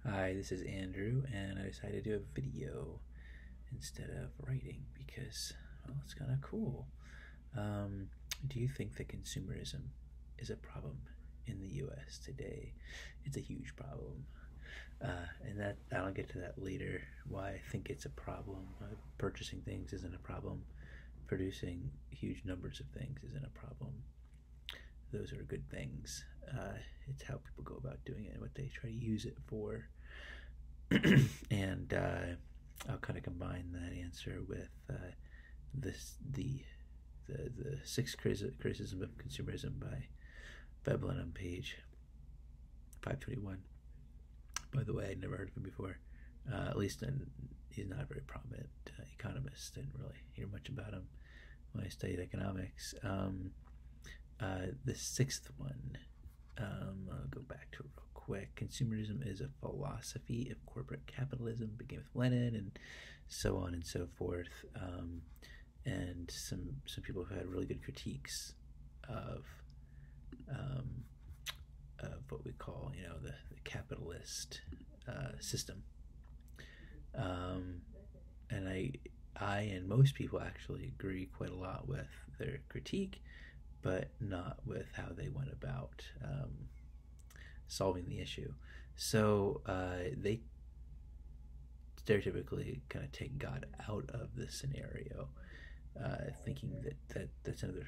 Hi, this is Andrew, and I decided to do a video instead of writing because, well, it's kind of cool. Um, do you think that consumerism is a problem in the US today? It's a huge problem. And that I'll get to that later. Why I think it's a problem. Purchasing things isn't a problem. Producing huge numbers of things isn't a problem. Those are good things. It's how people go about doing it and what they try to use it for. And I'll kind of combine that answer with this the sixth criticism of consumerism by Veblen on page 521. By the way, I'd never heard of him before. At least he's not a very prominent economist. Didn't really hear much about him when I studied economics. The sixth one, I'll go back to it real quick. Consumerism is a philosophy of corporate capitalism, began with Lenin, and so on and so forth. And some people have had really good critiques of um, of what we call, the capitalist system. Um, and I and most people actually agree quite a lot with their critique, but not with how they went about solving the issue. So they stereotypically kind of take God out of the scenario, thinking that's another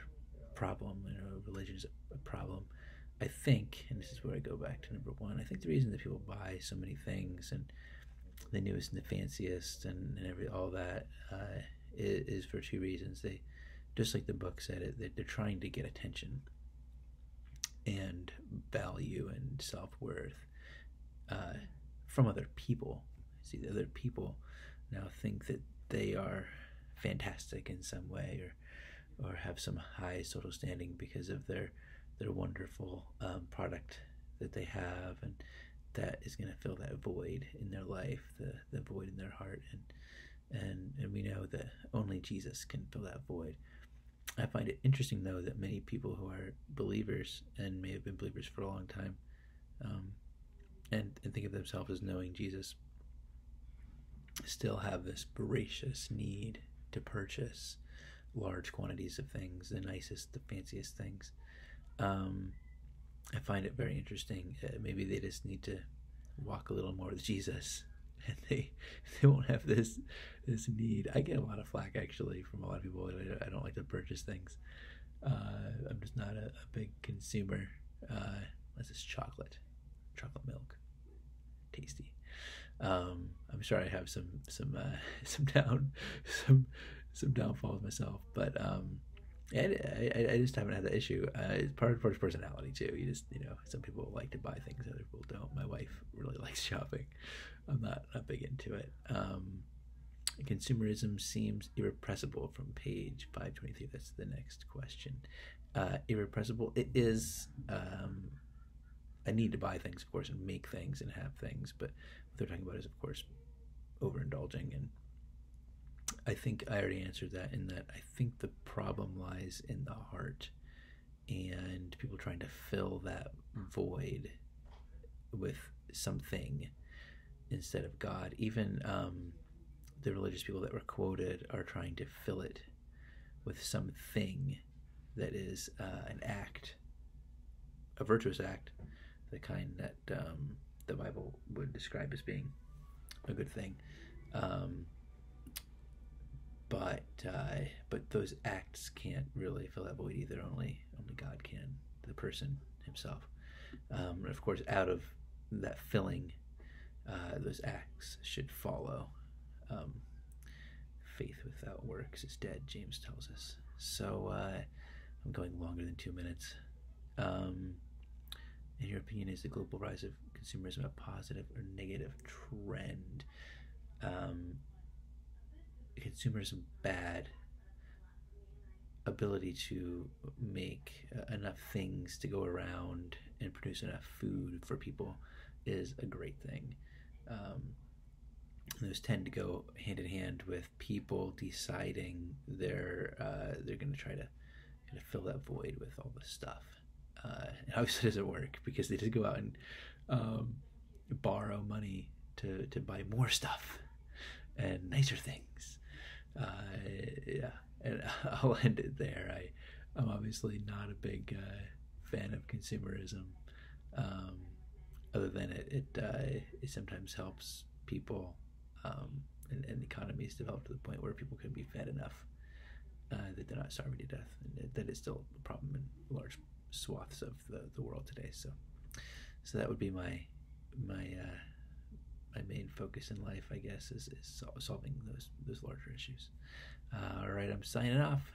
problem. Religion is a problem. I think, and this is where I go back to number one. I think the reason that people buy so many things and the newest and the fanciest and all that is for two reasons. They, just like the book said it, they're trying to get attention and value and self-worth from other people. See, the other people now think that they are fantastic in some way, or have some high social standing because of their wonderful product that they have, and that is going to fill that void in their life, the void in their heart, and we know that only Jesus can fill that void. I find it interesting, though, that many people who are believers and may have been believers for a long time, and think of themselves as knowing Jesus, still have this voracious need to purchase large quantities of things, the nicest, the fanciest things. I find it very interesting. Maybe they just need to walk a little more with Jesus, and they won't have this need. I get a lot of flack actually from a lot of people. I don't like to purchase things. I'm just not a big consumer, unless it's chocolate milk, tasty. I'm sure I have some down some downfalls myself, but I just haven't had that issue. It's part of personality too. Some people like to buy things, other people don't. My wife really likes shopping. I'm not big into it. Consumerism seems irrepressible from page 523. That's the next question. Irrepressible. It is a need to buy things, of course, and make things and have things. But what they're talking about is, of course, overindulging. And I think I already answered that, in that I think the problem lies in the heart and people trying to fill that void with something instead of God. Even the religious people that were quoted are trying to fill it with something that is an act, a virtuous act, the kind that the Bible would describe as being a good thing. But those acts can't really fill that void either. Only God can, the person himself. And of course, out of that filling, those acts should follow. Faith without works is dead, James tells us. So I'm going longer than 2 minutes. In your opinion, is the global rise of consumerism a positive or negative trend? Consumerism bad. Ability to make enough things to go around and produce enough food for people is a great thing. Those tend to go hand in hand with people deciding they're going to try to kind of fill that void with all this stuff. And obviously it doesn't work because they just go out and borrow money to buy more stuff and nicer things. Yeah, and I'll end it there. I'm obviously not a big fan of consumerism, um, other than it sometimes helps people, and economies develop to the point where people can be fed enough that they're not starving to death, and that is still a problem in large swaths of the world today. So that would be my main focus in life, I guess, is solving those larger issues. All right, I'm signing off.